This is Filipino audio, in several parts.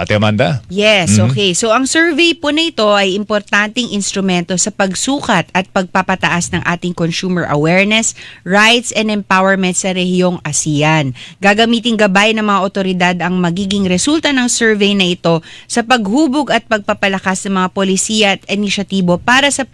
Ate Amanda? Yes, okay. So ang survey po na ito ay importanteng instrumento sa pagsukat at pagpapataas ng ating consumer awareness, rights and empowerment sa rehiyong ASEAN. Gagamitin gabay ng mga otoridad ang magiging resulta ng survey na ito sa paghubog at pagpapalakas ng mga polisiya at inisyatibo para sa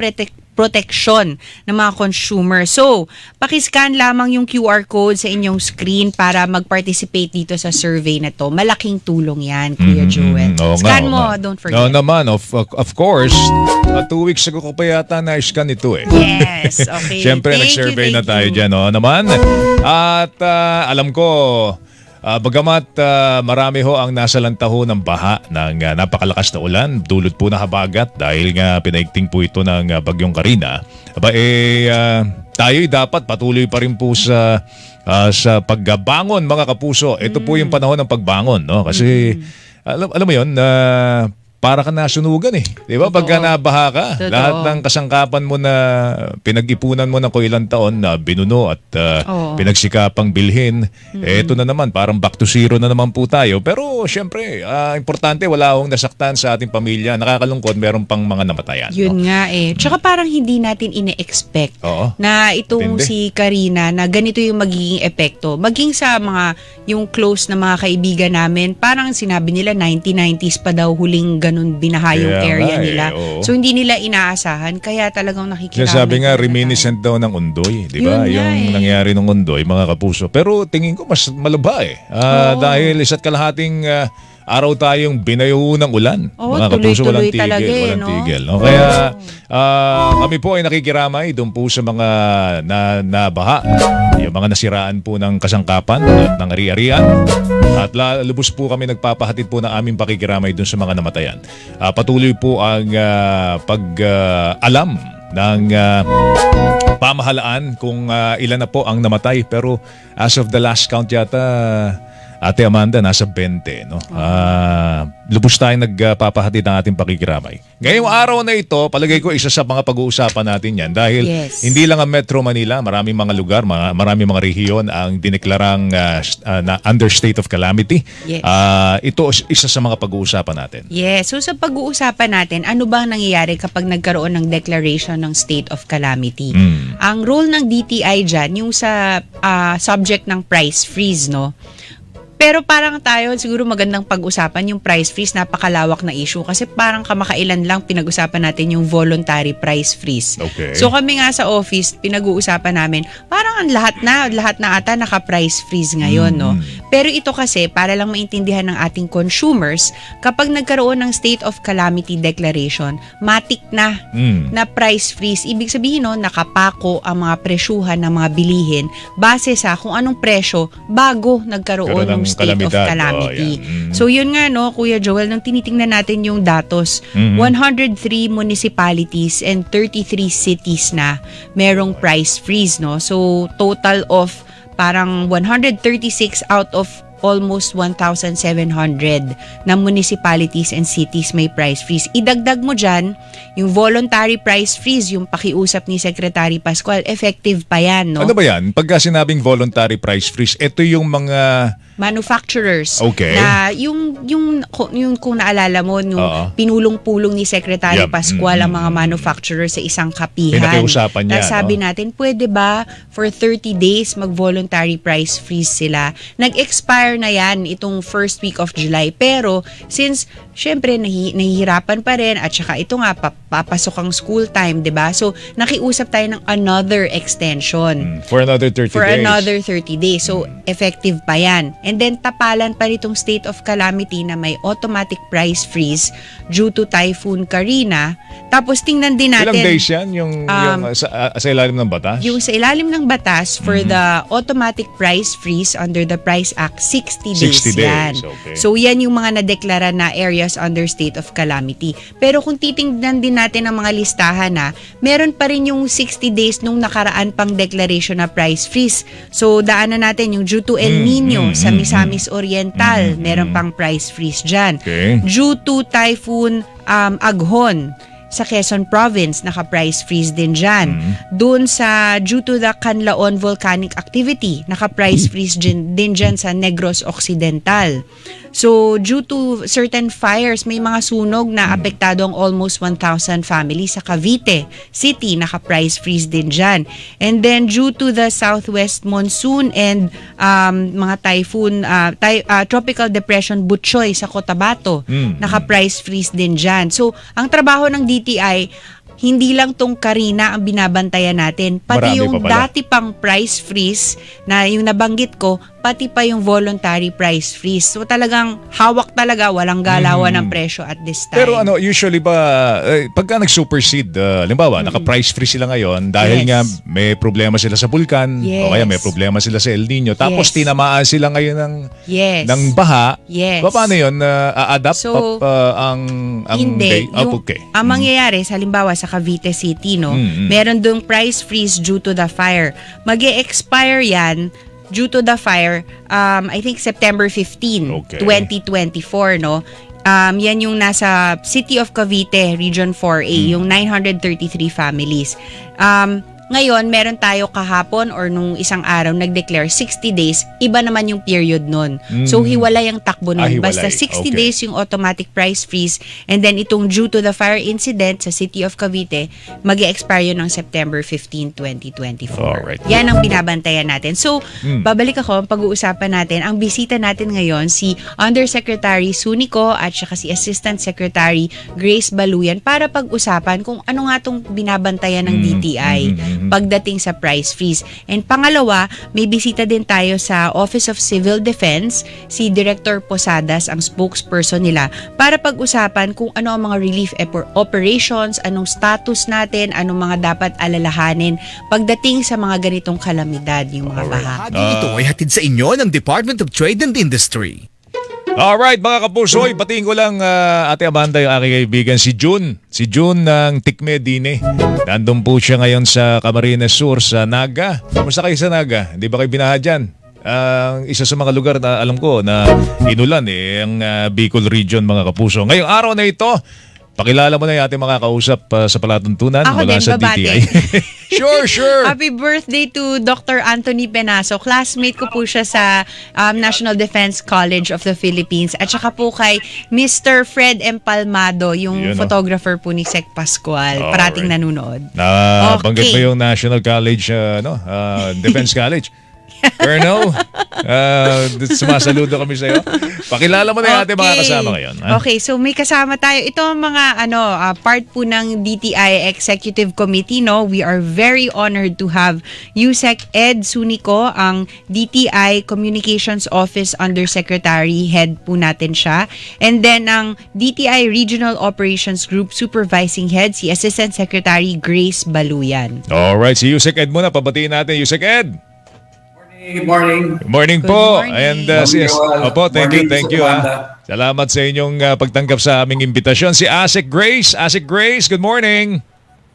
proteksyon ng mga consumer. So, pakiscan lamang yung QR code sa inyong screen para mag-participate dito sa survey na to. Malaking tulong yan, Kuya Joel. Scan mo, don't forget. No naman, of course. 2 weeks ago ko pa yata na-scan ito eh. Yes, okay. Siyempre, nag-survey na tayo dyan, no? Naman. At alam ko, bagamat marami ho ang nasalanta ho ng baha ng napakalakas na ulan, dulot po na habagat dahil nga pinaigting po ito ng Bagyong Karina. Tayo'y dapat patuloy pa rin po sa pagbangon, mga kapuso. Ito po yung panahon ng pagbangon, no? Kasi alam mo yun, para ka nasunugan eh. Di ba? Pagka nabaha ka, lahat ng kasangkapan mo na pinag-ipunan mo ng ilang taon na binuno at pinagsikapang bilhin, eto na naman, parang back to zero na naman po tayo. Pero syempre, importante, wala akong nasaktan sa ating pamilya. Nakakalungkot, meron pang mga namatayan. Yun nga eh. Tsaka parang hindi natin ine-expect na itong si Karina na ganito yung magiging epekto. Maging sa mga, yung close na mga kaibigan namin, parang sinabi nila 1990s pa daw huling ganun binaha yung area nila. So hindi nila inaasahan kaya talagang nakikiraman. Sabi nga reminiscent daw ng Undoy, di ba? Yung nangyari ng Undoy, mga kapuso. Pero tingin ko mas malaba eh. Dahil isa't kalahating araw tayong binayo ng ulan. Mga kapuso, walang tigil. Walang tigil. No? Kaya kami po ay nakikiramay doon po sa mga nabaha. Yung mga nasiraan po ng kasangkapan at ng ari-arian. At lubos po kami nagpapahatid po ng aming pakikiramay doon sa mga namatayan. Patuloy po ang pag-alam ng pamahalaan kung ilan na po ang namatay. Pero as of the last count yata, Ate Amanda, nasa 20. No? Lubos tayong nagpapahatid ng ating pakikiramay. Ngayong araw na ito, palagay ko isa sa mga pag-uusapan natin yan. Dahil hindi lang ang Metro Manila, maraming mga lugar, maraming mga rehiyon ang dineklarang na under state of calamity. Ito isa sa mga pag-uusapan natin. Yes. So sa pag-uusapan natin, ano ba nangyayari kapag nagkaroon ng declaration ng state of calamity? Ang role ng DTI dyan, yung sa subject ng price freeze, no? Pero parang tayo, siguro magandang pag-usapan yung price freeze, napakalawak na issue kasi parang kamakailan lang pinag-usapan natin yung voluntary price freeze. Okay. So kami nga sa office, pinag-uusapan namin, parang ang lahat na ata naka-price freeze ngayon, no? Pero ito kasi, para lang maintindihan ng ating consumers, kapag nagkaroon ng state of calamity declaration, matik na price freeze. Ibig sabihin, no, nakapako ang mga presyuhan ng mga bilihin base sa kung anong presyo bago nagkaroon ng state of calamity. So yun nga, no, Kuya Joel, nung tinitingnan natin yung datos, 103 municipalities and 33 cities na merong price freeze, no? So total of parang 136 out of almost 1,700 na municipalities and cities may price freeze. Idagdag mo dyan, yung voluntary price freeze, yung pakiusap ni Secretary Pascual, effective pa yan, no? Ano ba yan? Pagka sinabing voluntary price freeze, ito yung mga manufacturers na yung kung naalala mo yung pinulong-pulong ni Secretary Pascual ang mga manufacturers sa isang kapihan. Pinakiusapan niya. Sabi natin, pwede ba for 30 days mag-voluntary price freeze sila? Nag-expire na yan itong first week of July. Pero since syempre nahihirapan pa rin at saka ito nga papasok ang school time, 'di ba? So nakiusap tayo ng another extension. For another 30 days. For another 30 days. So effective pa yan. And then tapalan pa nitong state of calamity na may automatic price freeze due to Typhoon Karina. Tapos tingnan din natin. Ilang days yan? Yung sa ilalim ng batas? Yung sa ilalim ng batas for the automatic price freeze under the Price Act, 60 days yan. Okay. So yan yung mga nadeklara na areas under state of calamity. Pero kung titingnan din natin ang mga listahan na, meron pa rin yung 60 days nung nakaraan pang declaration na price freeze. So daanan natin yung due to El Nino sa Misamis Oriental, meron pang price freeze dyan. Okay. Due to Typhoon Aghon sa Quezon Province, naka-price freeze din dyan. Doon sa due to the Canlaon volcanic activity, naka-price freeze din dyan sa Negros Occidental. So due to certain fires, may mga sunog na apektado ang almost 1,000 families sa Cavite City. Naka-price freeze din dyan. And then due to the southwest monsoon and mga typhoon, tropical depression Butchoy sa Cotabato, naka-price freeze din dyan. So ang trabaho ng DTI, hindi lang tong Karina ang binabantayan natin, pati Marami yung pa pala. dati pang price freeze na yung nabanggit ko, pati pa yung voluntary price freeze. So talagang hawak talaga, walang galawan ng presyo at this time. Pero usually ba, pagka nag-supersede, limbawa, naka-price freeze sila ngayon dahil Yes. nga may problema sila sa bulkan, Yes. o kaya may problema sila sa El Nino, tapos Yes. tinamaan sila ngayon Yes. ng baha, Yes. paano yun? A-adapt So, ang Hindi. day? Yung, ang mangyayari, halimbawa sa Cavite City, no, meron dong price freeze due to the fire. Mag-e-expire yan due to the fire, I think September 15, Okay. 2024, no? Yan yung nasa City of Cavite, Region 4A, yung 933 families. Ngayon, meron tayo kahapon or nung isang araw nag-declare 60 days, iba naman yung period nun. So, hiwalay ang takbo nun. Hiwalay. Basta 60 Okay. days yung automatic price freeze, and then itong due to the fire incident sa City of Cavite, mag-expire yun ng September 15, 2024. Alright. Yan ang binabantayan natin. So, babalik ako, pag-uusapan natin, ang bisita natin ngayon, si Undersecretary Sunico at saka si Assistant Secretary Grace Baluyan para pag-usapan kung ano nga itong binabantayan ng DTI pagdating sa price freeze. And pangalawa, may bisita din tayo sa Office of Civil Defense, si Director Posadas, ang spokesperson nila, para pag-usapan kung ano ang mga relief operations, anong status natin, anong mga dapat alalahanin pagdating sa mga ganitong kalamidad, yung mga baha. Bahagi ito ay hatid sa inyo ng Department of Trade and Industry. Alright, mga kapusoy, batiin ko lang Ate Amanda, yung aking kaibigan, si June. Si June ng Tikme Dine. Nandun po siya ngayon sa Camarines Sur, sa Naga. Kamusta kayo sa Naga? Hindi ba kayo binaha dyan? Isa sa mga lugar na alam ko na inulan ang Bicol Region, mga kapuso. Ngayong araw na ito, pakilala mo na yung ating mga kausap sa palatuntunan Ako mula din, sa babati. DTI. Sure. Happy birthday to Dr. Anthony Penaso. Classmate ko po siya sa National Defense College of the Philippines. At saka po kay Mr. Fred Empalmado, yung Yun, photographer po ni Sec Pascual. Parating Alright. nanonood. Banggit mo yung National College, Defense College. Colonel, sumasaludo kami sa iyo. Pakilala mo na yung ating mga kasama ngayon. Ha? Okay, so may kasama tayo. Ito ang mga part po ng DTI Executive Committee, no. We are very honored to have Yusek Ed Sunico, ang DTI Communications Office Undersecretary, head po natin siya. And then ang DTI Regional Operations Group Supervising Head, si Assistant Secretary Grace Baluyan. Alright, si Yusek Ed muna. Pabatiin natin, Yusek Ed. Good morning. Good morning Good po. morning. And Morning, Joel. Opo, thank Morning, you. Amanda. Salamat sa inyong pagtanggap sa aming imbitasyon. Si Asik Grace. Asik Grace, good morning.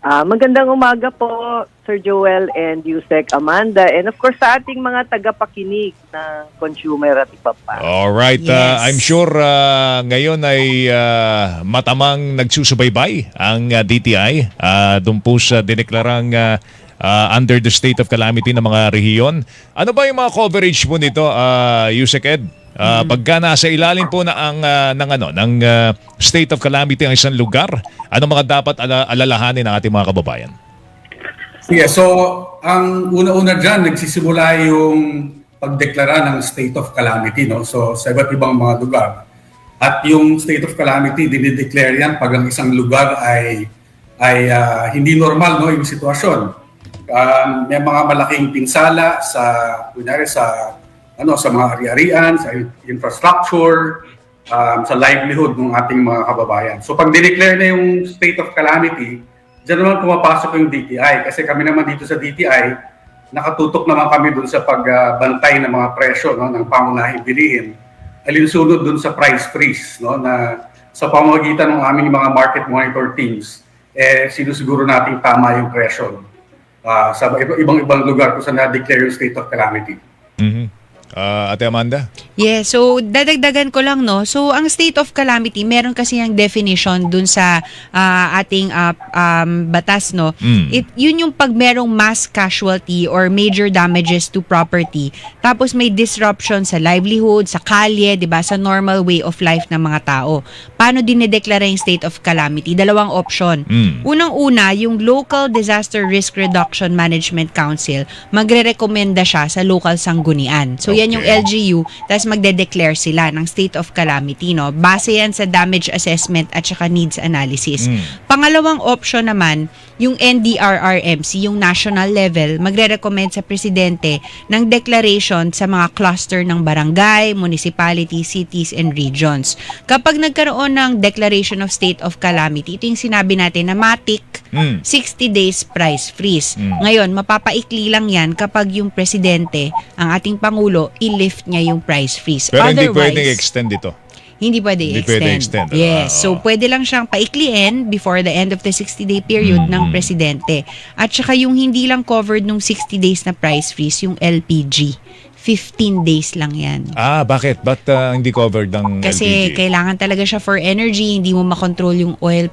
Magandang umaga po, Sir Joel and Yusek Amanda. And of course, sa ating mga tagapakinig ng consumer at iba pa. Alright, Yes. I'm sure ngayon ay matamang nagsusubaybay ang DTI doon po sa dineklarang under the state of calamity ng mga rehiyon. Ano ba yung mga coverage po nito, Yusek Ed? Pagka nasa ilalim po na ng state of calamity ang isang lugar, ano mga dapat alalahanin ng ating mga kababayan? Sige, so ang una-una dyan, nagsisimula yung pagdeklara ng state of calamity, no? So sa iba't ibang mga lugar. At yung state of calamity, dinideclare yan pag ang isang lugar ay hindi normal, no, yung sitwasyon. May mga malaking pinsala sa mga ari-arian, sa infrastructure, sa livelihood ng ating mga kababayan. So pag dineclare na yung state of calamity, diyan naman pumapasok yung DTI. Kasi kami naman dito sa DTI, nakatutok naman kami dun sa pagbantay ng mga presyo, no, ng pangunahing bilihin. Alinsunod dun sa price freeze, no, na sa pamamagitan ng aming mga market monitor teams, sinusiguro natin tama yung presyo sa ibang-ibang lugar kung saan na-declare yung state of calamity. Mhm. Ate Amanda? Yeah, so dadagdagan ko lang, no. So ang state of calamity, meron kasi yung definition dun sa ating batas, no. Yun yung pag merong mass casualty or major damages to property. Tapos may disruption sa livelihood, sa kalye, 'di ba, sa normal way of life ng mga tao. Paano dinedeklara yung state of calamity? Dalawang option. Unang-una, yung Local Disaster Risk Reduction Management Council, magrerekomenda siya sa local sanggunian. So yan yung LGU, tapos magde-declare sila ng state of calamity, no? Base yan sa damage assessment at saka needs analysis. Pangalawang option naman, yung NDRRMC, yung national level, magre-recommend sa presidente ng declaration sa mga cluster ng barangay, municipality, cities, and regions. Kapag nagkaroon ng declaration of state of calamity, ito yung sinabi natin na matik, 60 days price freeze. Ngayon, mapapaikli lang yan kapag yung presidente, ang ating Pangulo, i-lift niya yung price freeze. Pero hindi pwedeng extend ito. Hindi pwede i-extend. Yes. So, pwede lang siyang paikliin before the end of the 60-day period ng presidente. At saka yung hindi lang covered nung 60 days na price freeze, yung LPG. 15 days lang yan. Bakit? Ba't hindi covered ng Kasi LPG? kailangan talaga siya for energy, hindi mo makontrol yung oil,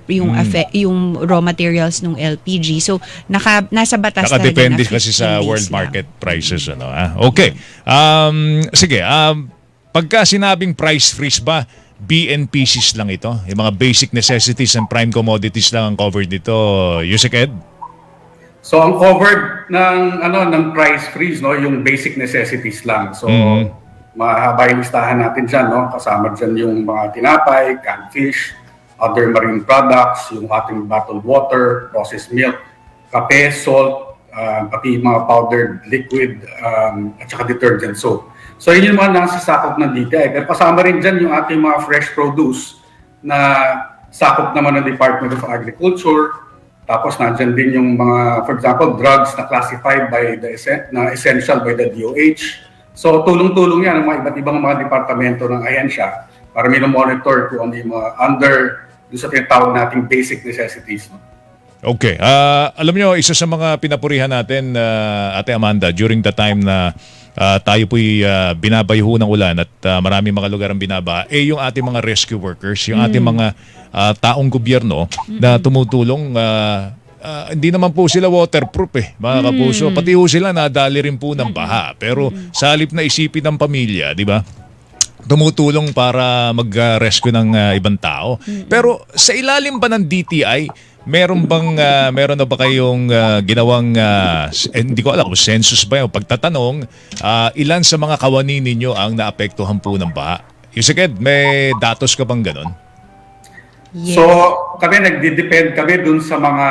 yung raw materials ng LPG. So, nasa batas talaga na 15 Nakadepende kasi sa days world lang. market prices. Ano, Okay. Sige. Pagka sinabing price freeze ba, BNPCs lang ito? Yung mga basic necessities and prime commodities lang ang covered dito, Yusek Ed? So ang covered ng price freeze, no, yung basic necessities lang. So mahaba yung listahan natin diyan, no. Kasama diyan yung mga tinapay, canned fish, other marine products, yung ating bottled water, processed milk, kape, salt, pati mga powdered liquid at saka detergent soap. So yun yung mga nasasakop ng DTI. Pero kasama rin diyan yung ating mga fresh produce na sakop naman ng Department of Agriculture. Tapos nandyan din yung mga, for example, drugs na classified by na essential by the DOH. So tulong-tulong yan ang mga iba't ibang mga departamento ng ahensya para monitor kung ano yung mga under doon sa tinatawag nating basic necessities. No? Okay. Alam nyo, isa sa mga pinapurihan natin, Ate Amanda, during the time na tayo po'y binabayho ng ulan at maraming mga lugar ang binaba, yung ating mga rescue workers, yung ating mga taong gobyerno na tumutulong. Hindi naman po sila waterproof mga kapuso. Pati ho sila nadali rin po ng baha. Pero sa halip na isipin ng pamilya, di ba? Tumutulong para mag-rescue ng ibang tao. Pero sa ilalim ba ng DTI, meron na ba kayong ginawang hindi ko alam kung census ba yung pagtatanong ilan sa mga kawani ninyo ang naapektuhan po ng baha? Yusek Ed, may datos ka bang ganon? Yes. So kami nagdi-depend kami dun sa mga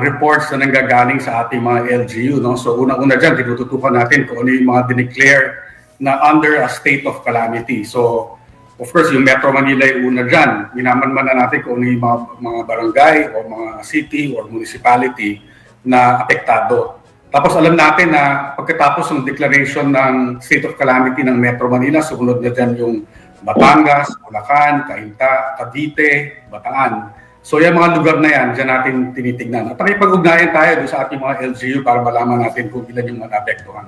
reports na nanggagaling sa ating mga LGU, no? So una-una diyan tinututukan natin kung ano yung mga dineclare na under a state of calamity. So of course, yung Metro Manila yung una dyan. Minamanman na natin kung ano yung mga barangay o mga city or municipality na apektado. Tapos alam natin na pagkatapos ng declaration ng state of calamity ng Metro Manila, sumunod na dyan yung Batangas, Bulacan, Cainta, Cavite, Bataan. So yung mga lugar na yan, dyan natin tinitignan. At nakipag-ugnayan tayo sa ating mga LGU para malaman natin kung ilan yung mga naapektuhan.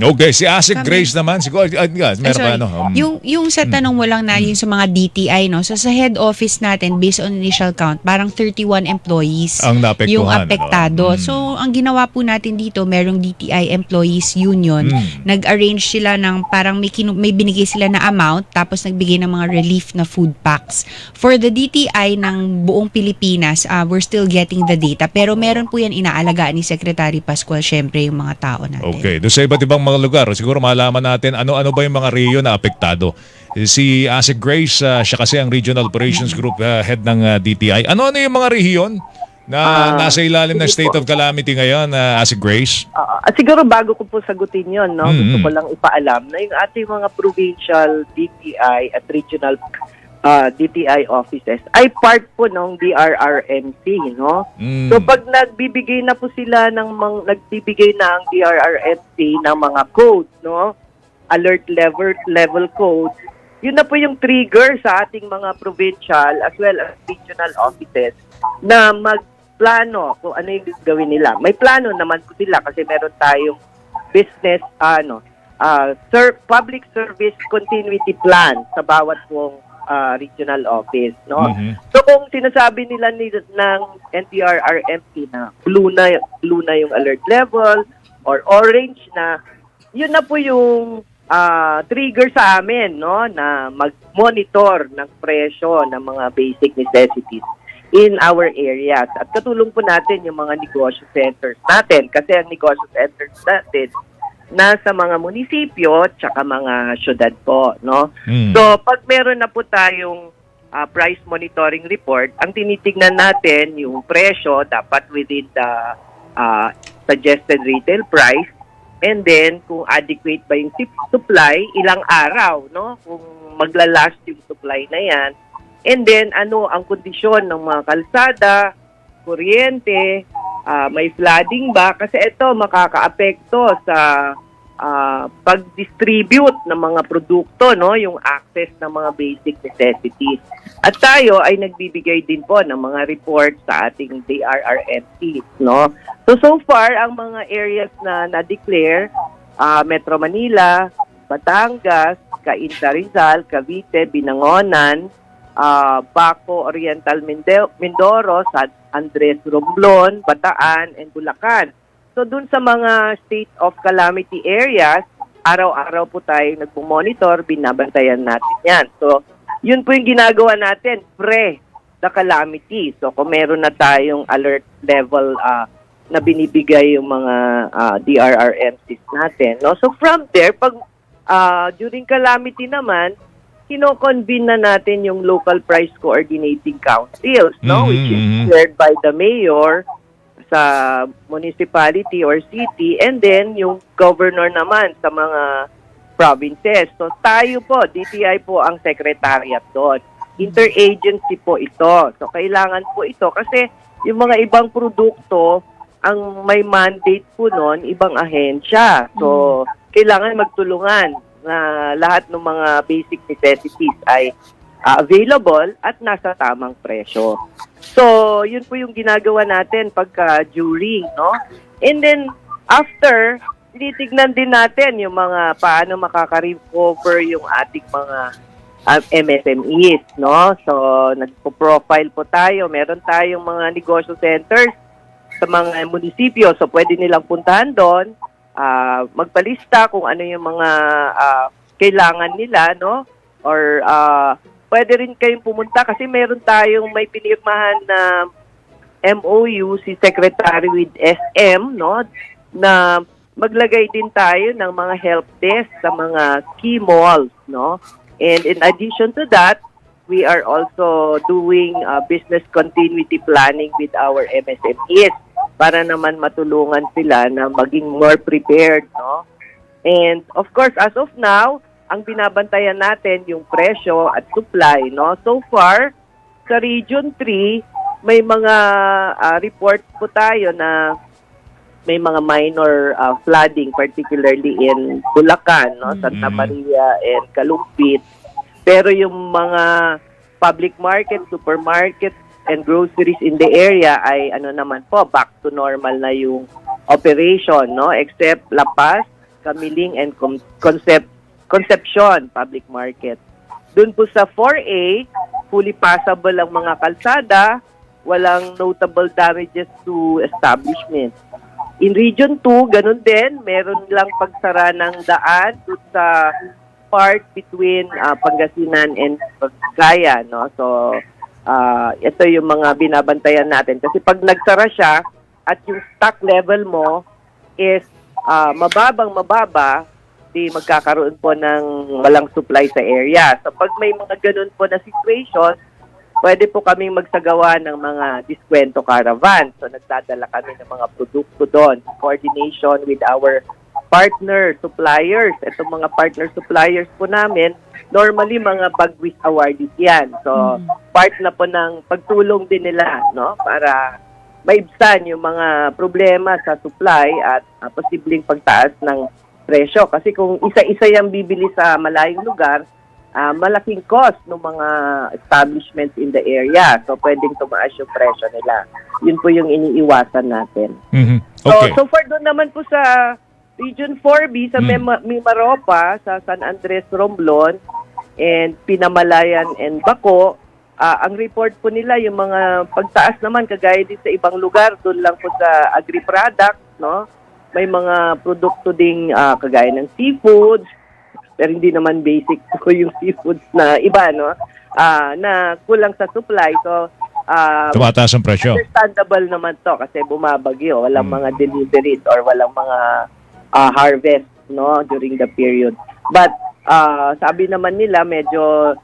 Okay, si Asik Grace naman. Siguro, meron ba ano? Yung sa tanong mo lang na yung sa mga DTI, no? So sa head office natin, based on initial count, parang 31 employees ang naapektuhan, yung apektado. So ang ginawa po natin dito, merong DTI Employees Union. Nag-arrange sila ng parang may binigay sila na amount, tapos nagbigay ng mga relief na food packs. For the DTI ng buong Pilipinas, we're still getting the data. Pero meron po yan inaalagaan ni Secretary Pascual, syempre, yung mga tao natin. Okay, doon sa iba't ibang mga lugar, siguro malaman natin ano ba yung mga RIO na apektado. Si Asik Grace, siya kasi ang Regional Operations Group head ng DTI. Ano yung mga rehiyon na nasa ilalim ng state of calamity ngayon, Asik Grace? Siguro bago ko po sagutin yon, no, gusto ko lang ipaalam na yung ating mga provincial DTI at regional DTI offices ay part po ng DRRMC, no? So pag nagbibigay na po sila nagbibigay na ang DRRMC ng mga code, no? Alert level code. Yun na po yung trigger sa ating mga provincial as well as regional offices na magplano kung ano yung gawin nila. May plano naman po sila kasi meron tayong business public service continuity plan sa bawat pong regional office, no? Mhm. So kung sinasabi nila ng NDRRMC na blue na yung alert level or orange na, yun na po yung trigger sa amin, no, na mag-monitor ng presyo ng mga basic necessities in our areas. At katulong po natin yung mga negosyo centers natin kasi ang negosyo centers natin nasa mga munisipyo tsaka mga syudad po, no? So, pag meron na po tayong price monitoring report, ang tinitignan natin yung presyo dapat within the suggested retail price, and then kung adequate ba yung supply, ilang araw, no? Kung maglalast yung supply na yan, and then ano ang kondisyon ng mga kalsada, kuryente, may flooding ba? Kasi ito makakaapekto sa pag-distribute ng mga produkto, no, yung access ng mga basic necessities. At tayo ay nagbibigay din po ng mga reports sa ating DRRMC, no. So far ang mga areas na na-declare, Metro Manila, Batangas, Cainta Rizal, Cavite, Binangonan, Baco, Oriental Mindoro, San Andres Romblon, Bataan, and Bulacan. So dun sa mga state of calamity areas, araw-araw po tayo nagpo-monitor, binabantayan natin yan. So yun po yung ginagawa natin, pre the calamity. So kung meron na tayong alert level na binibigay yung mga DRRMCs natin, no? So from there, pag during calamity naman, kino-convene na natin yung local price coordinating councils, no, which is chaired by the mayor sa municipality or city, and then yung governor naman sa mga provinces. So tayo po, DTI po ang secretariat doon. Interagency po ito. So kailangan po ito kasi yung mga ibang produkto, ang may mandate po noon, ibang ahensya. So kailangan magtulungan na lahat ng mga basic necessities ay available at nasa tamang presyo. So, yun po yung ginagawa natin pagka during, no? And then, after, tinitignan din natin yung mga paano makaka-recover yung ating mga MSMEs, no? So, nagpo-profile po tayo. Meron tayong mga negosyo centers sa mga munisipyo. So, pwede nilang puntahan doon, magpalista kung ano yung mga kailangan nila, no? Or pwede rin kayong pumunta kasi meron tayong may pinirmahan na MOU si Secretary with SM, no, na maglagay din tayo ng mga help desk sa mga key malls, no. And in addition to that, we are also doing business continuity planning with our MSMEs para naman matulungan sila na maging more prepared, no. And of course, as of now, ang binabantayan natin yung presyo at supply, no? So far, sa Region 3, may mga reports po tayo na may mga minor flooding, particularly in Bulacan, no? Santa Maria and Kalumpit. Pero yung mga public market, supermarket, and groceries in the area ay ano naman po, back to normal na yung operation, no? Except La Paz, Camiling, and Concepcion Public Market. Doon po sa 4A, fully passable ang mga kalsada, walang notable damages to establishment. In Region 2, ganun din, meron lang pagsara ng daan doon sa part between Pangasinan and Pagkaya, no? So, ito yung mga binabantayan natin. Kasi pag nagsara siya at yung stock level mo is mababa, di magkakaroon po ng walang supply sa area. So pag may mga ganun po na situation, pwede po kaming magsagawa ng mga diskwento caravan. So nagdadala kami ng mga produkto doon, coordination with our partner suppliers. Itong mga partner suppliers po namin, normally mga Bagwis awardees yan. So part na po ng pagtulong din nila, no, para maibsan yung mga problema sa supply at posibleng pagtaas ng presyo. Kasi kung isa-isa yung bibili sa malayong lugar, malaking cost ng mga establishments in the area. So, pwedeng tumaas yung presyo nila. Yun po yung iniiwasan natin. Okay. So far doon naman po sa Region 4B sa Mimaropa, sa San Andres, Romblon, and Pinamalayan and Baco. Ang report po nila, yung mga pagtaas naman, kagaya din sa ibang lugar, doon lang po sa agri-product, no? May mga produkto ding kagaya ng seafoods, pero hindi naman basic po yung seafoods na iba, no? Na kulang sa supply. So, Tumataas ang presyo. understandable naman to kasi bumabagyo, walang mga deliveries or walang mga harvest, no, during the period. But sabi naman nila medyo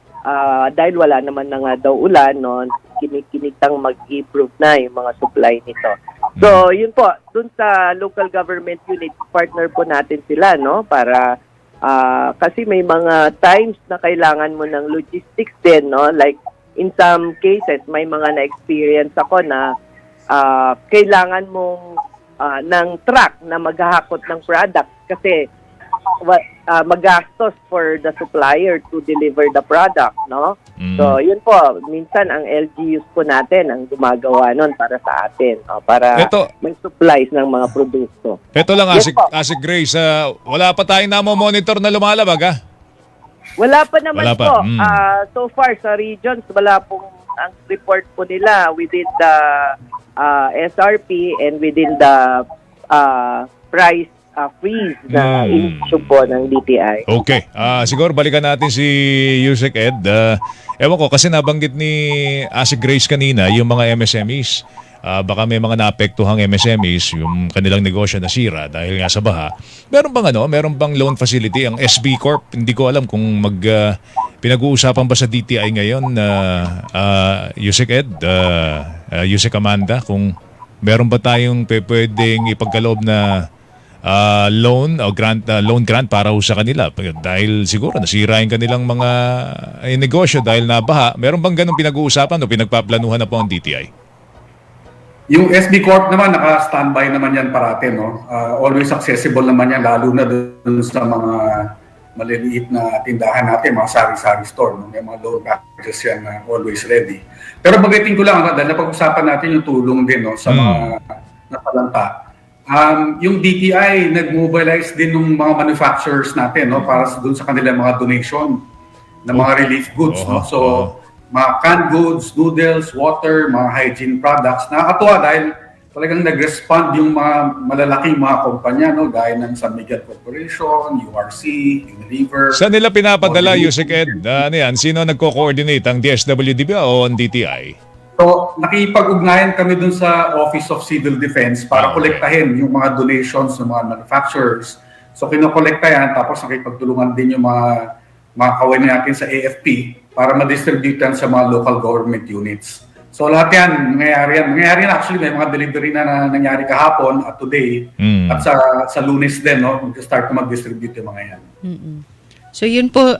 dahil wala naman na nga daw ulan, no, kinikitang mag-improve na yung mga supply nito. So, yun po, dun sa local government unit, partner po natin sila, no, para kasi may mga times na kailangan mo ng logistics din, no, like in some cases, may mga na-experience ako na kailangan mong ng truck na maghahakot ng product kasi magastos for the supplier to deliver the product, no? So, yun po, minsan ang LGUs po natin ang gumagawa nun para sa atin, no? Para may supplies ng mga produkto. Ito lang, Yes, Asik Grace, wala pa tayong namo-monitor na lumalabag, ha? Wala pa naman Wala pa. po. So far, sa regions, wala pong ang report po nila within the SRP and within the price freeze na issue po ng DTI. Okay. Siguro balikan natin si Yusek Ed. Ewan ko, kasi nabanggit ni Asik Grace kanina yung mga MSMEs. Baka may mga naapektuhang MSMEs, yung kanilang negosyo nasira dahil nga sa baha. Meron bang loan facility ang SB Corp? Hindi ko alam kung pinag-uusapan ba sa DTI ngayon, Yusek Ed, Yusek Amanda, kung meron ba tayong pwedeng ipagkaloob na loan o loan grant para sa kanila dahil siguro nasira yung kanilang mga negosyo dahil nabaha. Meron bang ganun pinag-uusapan o pinagpaplanuhan na po ang DTI? Yung SB Corp naman, naka-standby naman yan parate, no? Always accessible naman yan, lalo na dun sa mga maliliit na tindahan natin, mga sari-sari store. No? May mga loan packages yan na always ready. Pero bagitin ko lang, dahil napag-usapan natin yung tulong din, no, sa mga napalanta. Yung DTI, nag-mobilize din ng mga manufacturers natin, no, para dun sa kanilang mga donation ng mga relief goods. No? So, mga canned goods, noodles, water, mga hygiene products. Nakakatuwa dahil talagang nag-respond yung mga malalaking mga kumpanya, no, gaya ng San Miguel Corporation, URC, Unilever. Saan nila pinapadala, Yusek Ed? Sino nagko-coordinate? Ang DSWD ba o ang DTI? So, nakipag-ugnayan kami dun sa Office of Civil Defense para kolektahin yung mga donations ng mga manufacturers. So, kinokolekta yan, tapos nakipagtulungan din yung mga kawin natin sa AFP para ma-distributean sa mga local government units. So lahat yan, nangyayari yan. Actually, may mga delivery na nangyari kahapon at today at sa Lunes din, no? Mag-start na mag-distribute yung mga yan. So yun po,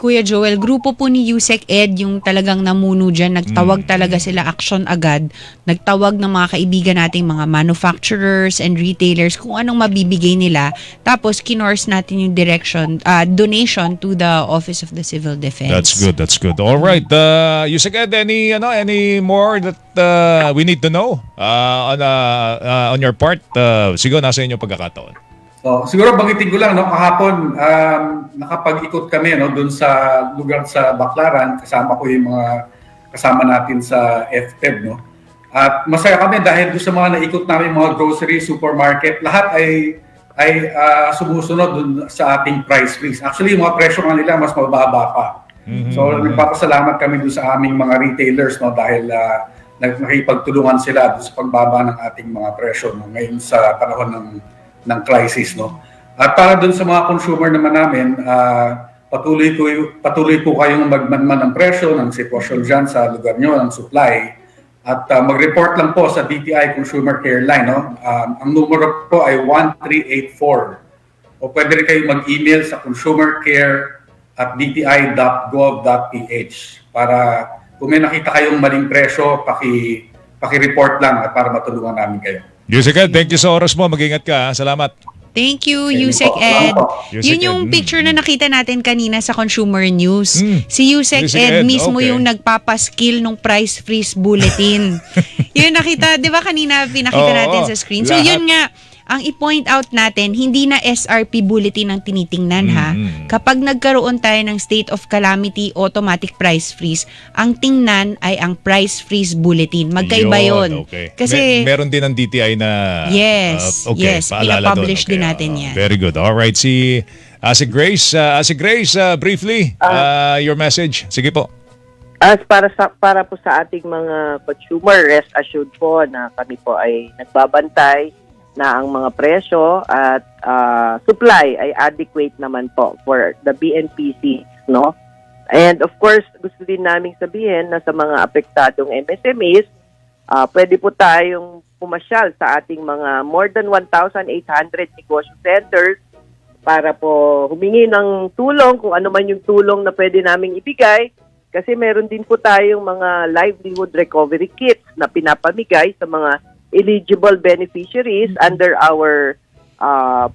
Kuya Joel, grupo po ni Yusek Ed yung talagang namuno dyan. Nagtawag talaga sila action agad. Nagtawag ng mga kaibigan nating mga manufacturers and retailers kung anong mabibigay nila. Tapos kinors natin yung donation to the Office of the Civil Defense. That's good. All right. Yusek Ed, any more that we need to know on your part? Siguro nasa inyo pagkakataon. So, siguro banggitin ko lang, no, kahapon nakapag-ikot kami, no, doon sa lugar sa Baclaran, kasama ko yung mga kasama natin sa FTEB, no. At masaya kami dahil doon sa mga naikot namin mga grocery, supermarket, lahat ay sumusunod doon sa ating price freeze. Actually, yung mga presyo nga nila mas mababa pa. So, nagpapasalamat kami doon sa aming mga retailers, no, dahil nakipagtulungan sila doon sa pagbaba ng ating mga presyo, no, ngayon sa panahon ng crisis, no. At para dun sa mga consumer naman namin, patuloy po kayong magmanman ng presyo ng sitwasyon dyan sa lugar nyo, ng supply. At mag-report lang po sa DTI Consumer Care Line, no. Ang numero po ay 1384. O pwede rin kayong mag-email sa consumercare@dti.gov.ph para kung may nakita kayong maling presyo, paki-report lang at para matulungan namin kayo. Yusek Ed, thank you sa oras mo. Mag-ingat ka. Salamat. Thank you, Yusek Ed. Yun yung picture na nakita natin kanina sa Consumer News. Si Yusek Ed mismo yung nagpapaskill ng price freeze bulletin. Yun nakita, di ba kanina pinakita natin sa screen? So yun nga, ang i-point out natin, hindi na SRP bulletin ang tinitingnan ha. Mm. Kapag nagkaroon tayo ng state of calamity, automatic price freeze, ang tingnan ay ang price freeze bulletin. Magkaiba yon. Okay. Kasi meron din ang DTI na Yes, okay, yes, paalala pinapublish doon. din natin yan. Very good. All right, si Ate Grace, briefly, your message. Sige po. As para po sa ating mga consumer, rest assured po na kami po ay nagbabantay na ang mga presyo at supply ay adequate naman po for the BNPC, no? And of course, gusto din naming sabihin na sa mga apektadong MSMEs, pwede po tayong pumasyal sa ating mga more than 1,800 negosyo centers para po humingi ng tulong kung ano man yung tulong na pwede naming ibigay. Kasi meron din po tayong mga livelihood recovery kits na pinapamigay sa mga eligible beneficiaries under our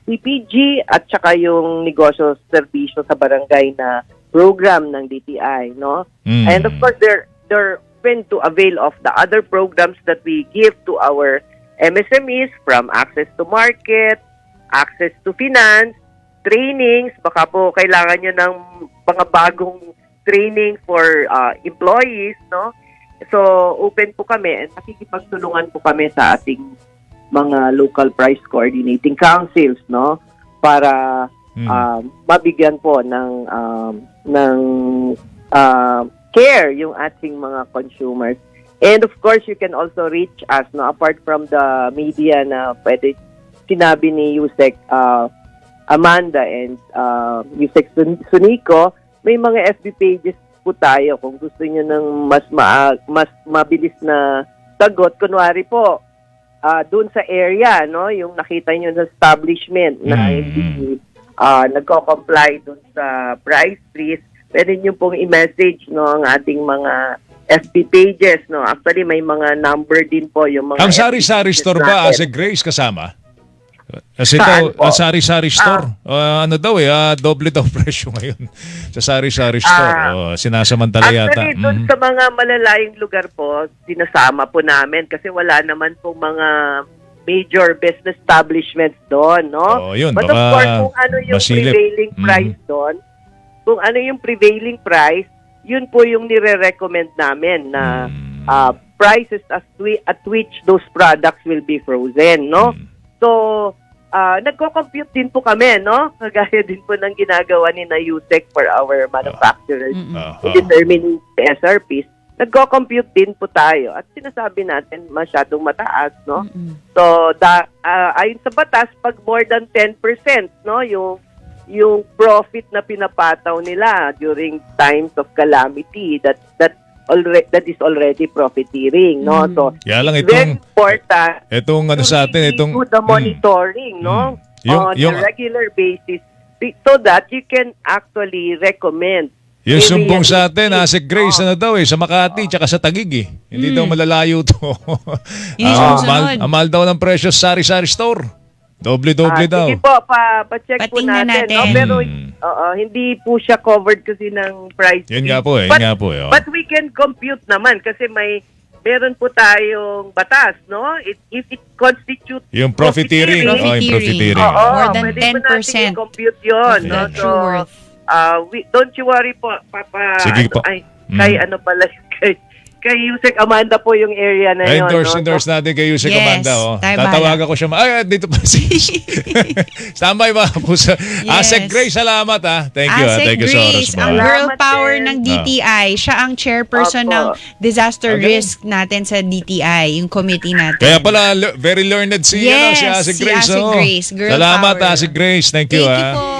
PPG at saka yung negosyo serbisyo sa barangay na program ng DTI, no? And of course, they're open to avail of the other programs that we give to our MSMEs, from access to market, access to finance, trainings, baka po kailangan nyo ng mga bagong training for employees, no? So, open po kami and nakikipagtulungan po kami sa ating mga local price coordinating councils, no? Para mabigyan po ng care yung ating mga consumers. And of course, you can also reach us, no? Apart from the media na pwede sinabi ni Yusek Amanda and Yusek Sunico, may mga FB pages po tayo kung gusto niyo ng mas mabilis na sagot. Kunwari po, doon sa area, no, yung nakita niyo na establishment na hindi nagko-comply doon sa price freeze, pwede niyo pong i-message, no, ang ating mga FB pages, no. Actually, may mga number din po yung mga Ang FB sari-sari pages store ba, natin. Ate Grace, kasama? Kasi Saan daw, po? ang sari-sari store, ano daw doble daw presyo ngayon sa sari-sari store. Sinasamantala yata. Actually, doon sa mga malalayong lugar po, sinasama po namin kasi wala naman po mga major business establishments doon, no? Yun, But of baka course, kung ano yung masilip. prevailing price doon, kung ano yung prevailing price, yun po yung nire-recommend namin na prices at which those products will be frozen, no? So, nagko-compute din po kami, no? Kagaya din po ng ginagawa ni na USEC for our manufacturers in determining the SRPs. Nagko-compute din po tayo at sinasabi natin masyadong mataas, no? So, ayon sa batas, pag more than 10%, no, yung profit na pinapataw nila during times of calamity, that is already profiteering, no? So, Kaya lang it's very itong important sa atin, itong do the monitoring, no? On Yung a regular basis so that you can actually recommend. yung sumbong areas sa atin, in- si Grace, sa Makati, tsaka sa Taguig, eh. Hindi daw malalayo to. Yun yung susunod. Ang mahal daw ng presyo sa sari-sari store. Doble-doble daw. Sige po, pa-check po Patingnan natin. No? natin. Pero hindi po siya covered kasi ng price. Yun nga po eh. But we can compute naman kasi meron po tayong batas, no? If it constitutes Yung profiteering. Yung profiteering. More than pwede po 10% natin i-compute yun, no? of the true worth. Don't you worry po, Papa. Sige po. Kay Yusek Amanda po yung area na yun. Endorse natin kay Yusek Yes, Amanda. tayo Tatawagan ko siya. Dito pa si Standby mga puso. Ate Grace, salamat ha. Thank you. Asek Thank you sa oras Grace, mo. ang girl Salamat power din. ng DTI. Siya ang chairperson Opo. ng disaster Okay. risk natin sa DTI, yung committee natin. Kaya pala, very learned si Yes, Ate si Grace. Ate Grace, girl Salamat, power. Ate Grace. Thank you. Thank you ha. po.